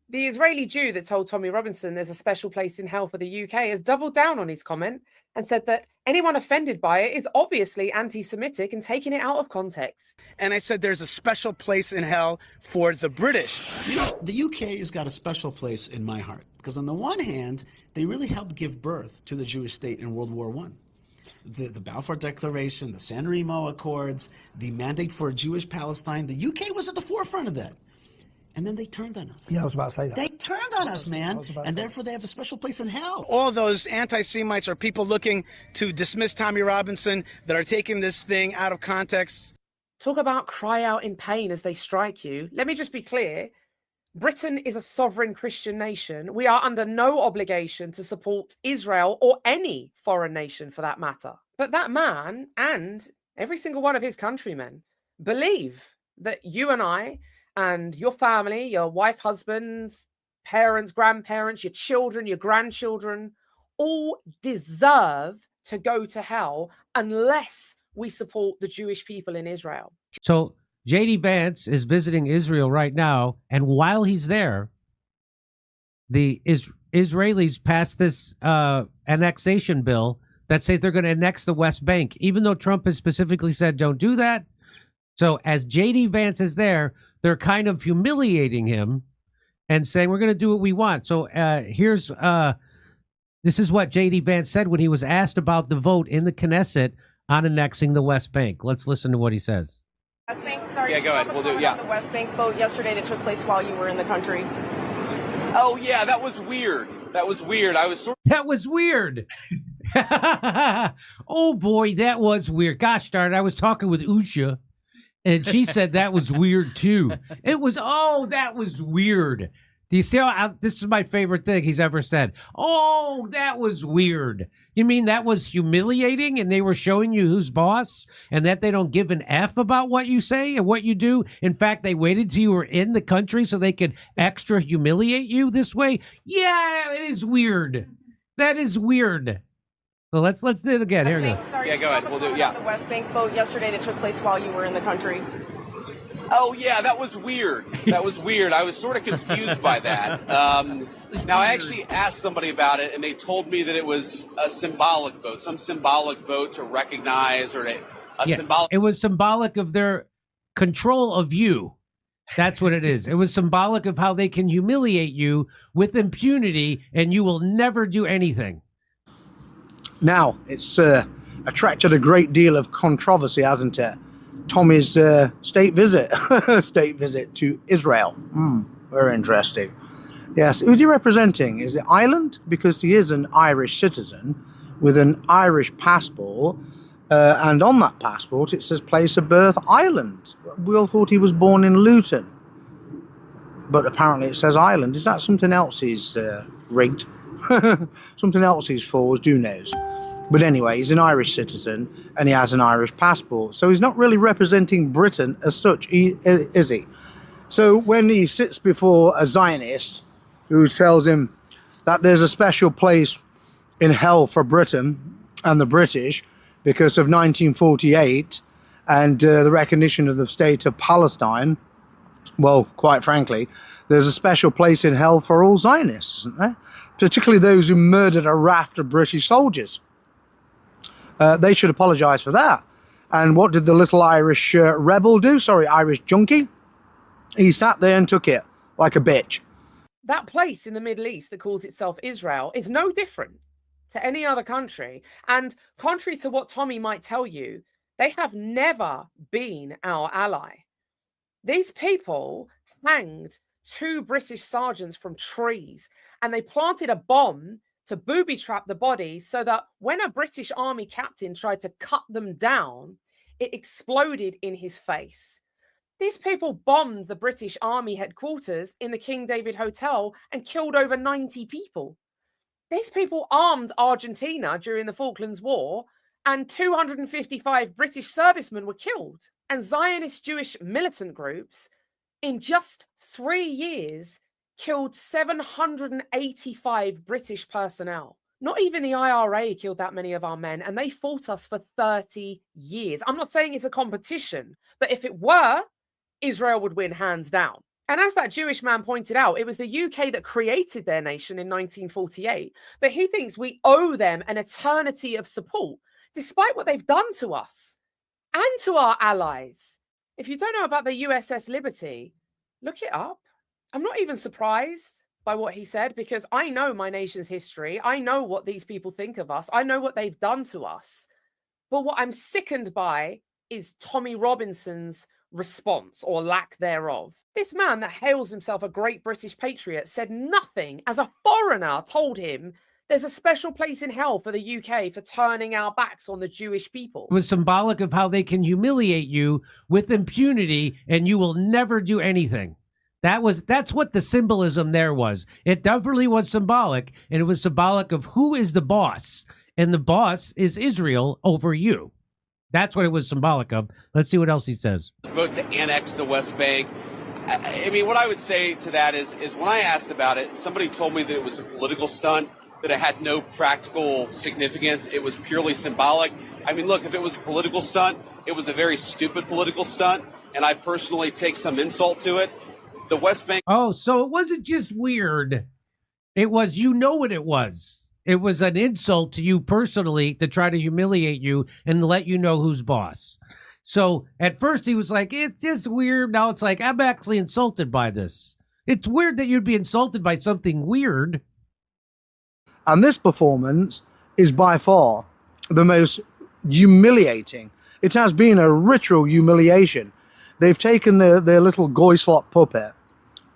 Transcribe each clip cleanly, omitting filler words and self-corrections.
The Israeli Jew that told Tommy Robinson there's a special place in hell for the UK has doubled down on his comment and said that anyone offended by it is obviously anti-Semitic and taking it out of context. And I said there's a special place in hell for the British. You know, the UK has got a special place in my heart because on the one hand, they really helped give birth to the Jewish state in World War I. The Balfour Declaration, the San Remo Accords, the mandate for a Jewish Palestine, the UK was at the forefront of that. And then they turned on us. Yeah, I was about to say that. They turned on us, man. And therefore they have a special place in hell. All those anti-Semites are people looking to dismiss Tommy Robinson that are taking this thing out of context. Talk about cry out in pain as they strike you. Let me just be clear. Britain is a sovereign Christian nation. We are under no obligation to support Israel or any foreign nation for that matter. But that man and every single one of his countrymen believe that you and I and your family, your wife, husbands, parents, grandparents, your children, your grandchildren, all deserve to go to hell unless we support the Jewish people in Israel. So J.D. Vance is visiting Israel right now, and while he's there, the Israelis passed this annexation bill that says they're going to annex the West Bank, even though Trump has specifically said don't do that. So as J.D. Vance is there, they're kind of humiliating him and saying we're going to do what we want. So this is what J.D. Vance said when he was asked about the vote in the Knesset on annexing the West Bank. Let's listen to what he says. West Bank, sorry. Yeah, go ahead. We'll do. Yeah. The West Bank vote yesterday that took place while you were in the country. Oh yeah, that was weird. That was weird. That was weird. Oh boy, that was weird. Gosh darn it, I was talking with Usha, and she said that was weird too. That was weird. Do you see how this is my favorite thing he's ever said? Oh, that was weird. You mean that was humiliating and they were showing you who's boss and that they don't give an F about what you say and what you do? In fact, they waited till you were in the country so they could extra humiliate you this way? Yeah, it is weird. That is weird. So let's do it again. Here we go. Sorry, yeah, go ahead. We'll do. Yeah. The West Bank vote yesterday that took place while you were in the country. Oh yeah, that was weird. That was weird. I was sort of confused by that. Now I actually asked somebody about it, and they told me that it was a symbolic vote, some symbolic vote to recognize symbolic. It was symbolic of their control of you. That's what it is. It was symbolic of how they can humiliate you with impunity, and you will never do anything. Now, it's attracted a great deal of controversy, hasn't it? Tommy's state visit to Israel. Very interesting. Yes, who's he representing? Is it Ireland? Because he is an Irish citizen with an Irish passport, and on that passport it says place of birth Ireland. We all thought he was born in Luton, but apparently it says Ireland. Is that something else he's rigged? Something else he's forged? Who knows? But anyway, he's an Irish citizen and he has an Irish passport. So he's not really representing Britain as such, is he? So when he sits before a Zionist who tells him that there's a special place in hell for Britain and the British because of 1948 and the recognition of the state of Palestine, well, quite frankly, there's a special place in hell for all Zionists, isn't there? Particularly those who murdered a raft of British soldiers. They should apologize for that. And what did the little Irish rebel do? Sorry, Irish junkie? He sat there and took it like a bitch. That place in the Middle East that calls itself Israel is no different to any other country. And contrary to what Tommy might tell you, they have never been our ally. These people hanged 2 British sergeants from trees, and they planted a bomb to booby-trap the bodies so that when a British army captain tried to cut them down, it exploded in his face. These people bombed the British Army headquarters in the King David Hotel and killed over 90 people. These people armed Argentina during the Falklands War, and 255 British servicemen were killed. And Zionist Jewish militant groups, in just 3 years, killed 785 British personnel. Not even the IRA killed that many of our men, and they fought us for 30 years. I'm not saying it's a competition, but if it were, Israel would win hands down. And as that Jewish man pointed out, it was the UK that created their nation in 1948. But he thinks we owe them an eternity of support, despite what they've done to us and to our allies. If you don't know about the USS Liberty, look it up. I'm not even surprised by what he said, because I know my nation's history. I know what these people think of us. I know what they've done to us. But what I'm sickened by is Tommy Robinson's response, or lack thereof. This man that hails himself a great British patriot said nothing as a foreigner told him there's a special place in hell for the UK for turning our backs on the Jewish people. It was symbolic of how they can humiliate you with impunity and you will never do anything. That's what the symbolism there was. It definitely was symbolic, and it was symbolic of who is the boss, and the boss is Israel over you. That's what it was symbolic of. Let's see what else he says. Vote to annex the West Bank. I mean, what I would say to that is when I asked about it, somebody told me that it was a political stunt, that it had no practical significance. It was purely symbolic. I mean, look, if it was a political stunt, it was a very stupid political stunt, and I personally take some insult to it. The West Bank. Oh, so it wasn't just weird. It was, you know what it was. It was an insult to you personally to try to humiliate you and let you know who's boss. So at first he was like, it's just weird. Now it's like, I'm actually insulted by this. It's weird that you'd be insulted by something weird. And this performance is by far the most humiliating. It has been a ritual humiliation. They've taken their little goy slop puppet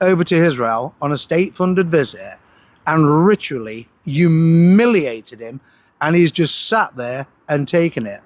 over to Israel on a state-funded visit and ritually humiliated him, and he's just sat there and taken it.